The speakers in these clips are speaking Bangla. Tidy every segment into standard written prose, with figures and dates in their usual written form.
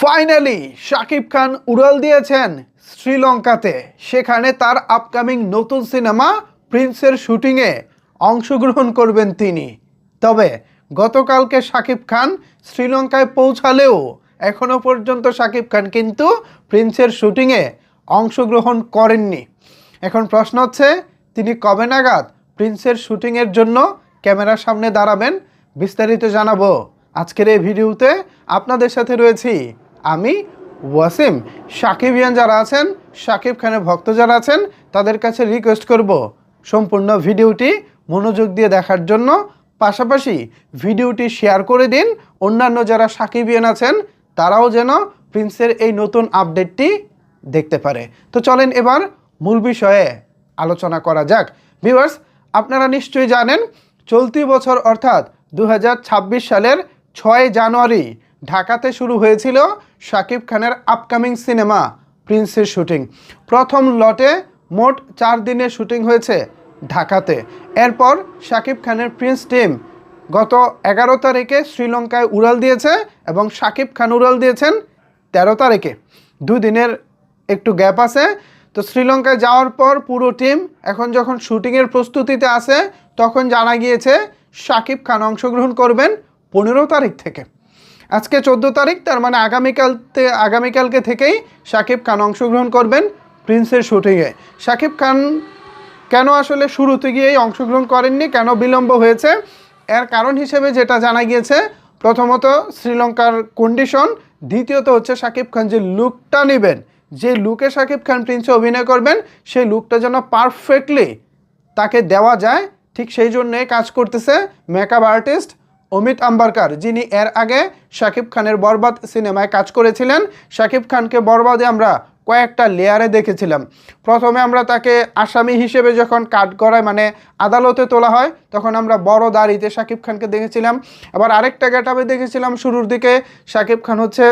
ফাইনালি শাকিব খান উড়াল দিয়েছেন শ্রীলঙ্কাতে। সেখানে তার আপকামিং নতুন সিনেমা প্রিন্সের শুটিংয়ে অংশগ্রহণ করবেন তিনি। তবে গতকালকে শাকিব খান শ্রীলঙ্কায় পৌঁছালেও এখনও পর্যন্ত শাকিব খান কিন্তু প্রিন্সের শুটিংয়ে অংশগ্রহণ করেননি। এখন প্রশ্ন হচ্ছে, তিনি কবে নাগাদ প্রিন্সের শুটিংয়ের জন্য ক্যামেরার সামনে দাঁড়াবেন? বিস্তারিত জানাবো আজকের এই ভিডিওতে। আপনাদের সাথে রয়েছি আমি ওয়াসিম। শাকিবিয়ান যারা আছেন, শাকিব খানের ভক্ত যারা আছেন, তাদের কাছে রিকোয়েস্ট করব সম্পূর্ণ ভিডিওটি মনোযোগ দিয়ে দেখার জন্য। পাশাপাশি ভিডিওটি শেয়ার করে দিন অন্যান্য যারা শাকিবিয়ান আছেন, তারাও যেন প্রিন্সের এই নতুন আপডেটটি দেখতে পারে। তো চলেন এবার মূল বিষয়ে আলোচনা করা যাক। ভিউয়ার্স, আপনারা নিশ্চয়ই জানেন চলতি বছর অর্থাৎ 2026 সালের 6 জানুয়ারি ঢাকাতে শুরু হয়েছিল শাকিব খানের আপকামিং সিনেমা প্রিন্সের শুটিং। প্রথম লটে মোট 4 দিনের শুটিং হয়েছে ঢাকাতে। এরপর শাকিব খানের প্রিন্স টিম গত 11 তারিখে শ্রীলঙ্কায় উড়াল দিয়েছে এবং শাকিব খান উড়াল দিয়েছেন 13 তারিখে। 2 দিনের একটু গ্যাপ আছে। তো শ্রীলঙ্কায় যাওয়ার পর পুরো টিম এখন যখন শুটিংয়ের প্রস্তুতিতে আছে, তখন জানা গিয়েছে শাকিব খান অংশগ্রহণ করবেন 15 তারিখ থেকে। আজকে 14 তারিখ, তার মানে আগামীকালকে থেকেই শাকিব খান অংশগ্রহণ করবেন প্রিন্সের শুটিংয়ে। শাকিব খান কেন আসলে শুরুতে গিয়েই অংশগ্রহণ করেননি, কেন বিলম্ব হয়েছে, এর কারণ হিসেবে যেটা জানা গিয়েছে, প্রথমত শ্রীলঙ্কার কন্ডিশন, দ্বিতীয়ত হচ্ছে শাকিব খান যে লুকটা নেবেন, যে লুকে শাকিব খান প্রিন্সে অভিনয় করবেন, সেই লুকটা যেন পারফেক্টলি তাকে দেওয়া যায়, ঠিক সেই জন্যে কাজ করতেছে মেকআপ আর্টিস্ট অমিত আম্বারকার, যিনি এর আগে শাকিব খানের বরবাদ সিনেমায় কাজ করেছিলেন। শাকিব খানকে বরবাদে আমরা কয়েকটা লেয়ারে দেখেছিলাম। প্রথমে আমরা তাকে আসামি হিসেবে যখন কাঠগড়ায় মানে আদালতে তোলা হয়, তখন আমরা বড় দাড়িতে শাকিব খানকে দেখেছিলাম। আবার আরেকটা গেটআপে দেখেছিলাম শুরুর দিকে শাকিব খান হচ্ছে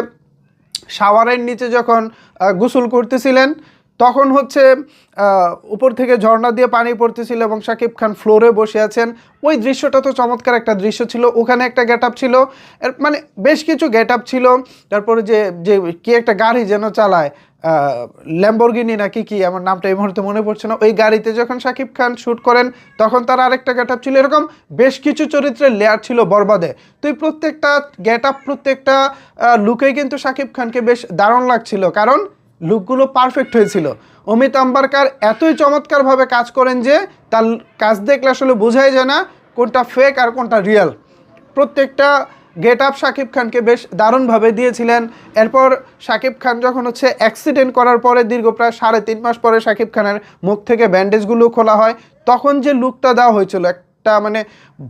শাওয়ারের নিচে যখন গোসল করতেছিলেন, তখন হচ্ছে উপর থেকে ঝর্ণা দিয়ে পানি পড়তেছিল এবং শাকিব খান ফ্লোরে বসে আছেন। ওই দৃশ্যটা তো চমৎকার একটা দৃশ্য ছিল। ওখানে একটা গেটআপ ছিল, মানে বেশ কিছু গেটআপ ছিল। তারপরে যে যে কি একটা গাড়ি যেন চালায়, ল্যাম্বরগিনি নাকি কি, আমার নামটা এই মুহূর্তে মনে পড়ছে না, ওই গাড়িতে যখন শাকিব খান শ্যুট করেন, তখন তার আরেকটা গেটআপ ছিল। এরকম বেশ কিছু চরিত্রের লেয়ার ছিল বরবাদে। তো এই প্রত্যেকটা গেটআপ, প্রত্যেকটা লুকেই কিন্তু শাকিব খানকে বেশ দারুণ লাগছিল, কারণ লুকগুলো পারফেক্ট হয়েছিল। অমিত আম্বারকার এতই চমৎকারভাবে কাজ করেন যে তার কাজ দেখলে আসলে বোঝাই যায় না কোনটা ফেক আর কোনটা রিয়েল। প্রত্যেকটা গেট আপ শাকিব খানকে বেশ দারুণভাবে দিয়েছিলেন। এরপর শাকিব খান যখন হচ্ছে অ্যাক্সিডেন্ট করার পরে দীর্ঘ প্রায় 3.5 মাস পরে শাকিব খানের মুখ থেকে ব্যান্ডেজগুলো খোলা হয়, তখন যে লুকটা দেওয়া হয়েছিল, একটা মানে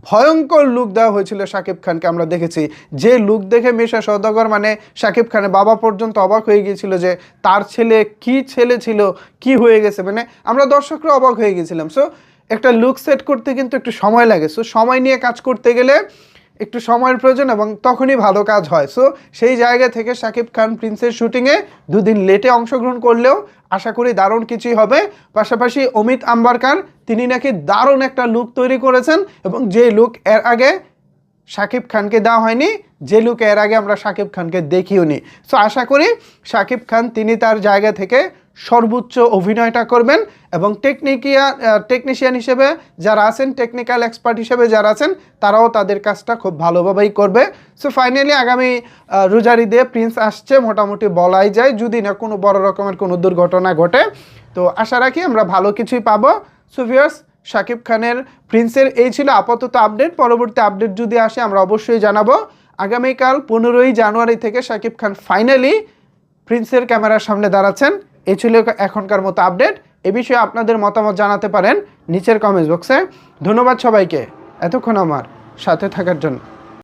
ভয়ঙ্কর লুক দেওয়া হয়েছিল শাকিব খানকে। আমরা দেখেছি যে লুক দেখে মিশা সওদাগর মানে শাকিব খানের বাবা পর্যন্ত অবাক হয়ে গিয়েছিল যে তার ছেলে ছিল, কি হয়ে গেছে, মানে আমরা দর্শকরা অবাক হয়ে গেছিলাম। সো একটা লুক সেট করতে কিন্তু একটু সময় লাগে। সো সময় নিয়ে কাজ করতে গেলে একটু সময়ের প্রয়োজন এবং তখনই ভালো কাজ হয়। সো সেই জায়গা থেকে শাকিব খান প্রিন্সের শুটিংয়ে 2 দিন লেটে অংশগ্রহণ করলেও আশা করি দারুণ কিছুই হবে। পাশাপাশি অমিত আম্বারকার, তিনি নাকি দারুণ একটা লুক তৈরি করেছেন এবং যে লুক এর আগে শাকিব খানকে দেওয়া হয়নি, যে লুক এর আগে আমরা শাকিব খানকে দেখিও নি। সো আশা করি শাকিব খান তিনি তার জায়গা থেকে সর্বোচ্চ অভিনয়টা করবেন এবং টেকনিশিয়ান হিসেবে যারা আছেন, টেকনিক্যাল এক্সপার্ট হিসেবে যারা আছেন, তারাও তাদের কাজটা খুব ভালোভাবেই করবে। সো ফাইনালি আগামী রোজার ঈদে প্রিন্স আসছে মোটামুটি বলাই যায়, যদি না কোনো বড় রকমের কোনো দুর্ঘটনা ঘটে। তো আশা রাখি আমরা ভালো কিছুই পাবো। সো ভিউয়ার্স, শাকিব খানের প্রিন্সের এই ছিল আপাতত আপডেট। পরবর্তী আপডেট যদি আসে আমরা অবশ্যই জানাবো। আগামীকাল 15ই জানুয়ারি থেকে শাকিব খান ফাইনালি প্রিন্সের ক্যামেরার সামনে দাঁড়াচ্ছেন। এই ছিল এখনকার মতো আপডেট। এ বিষয়ে আপনাদের মতামত জানাতে পারেন নিচের কমেন্ট বক্সে। ধন্যবাদ সবাইকে এতক্ষণ আমার সাথে থাকার জন্য।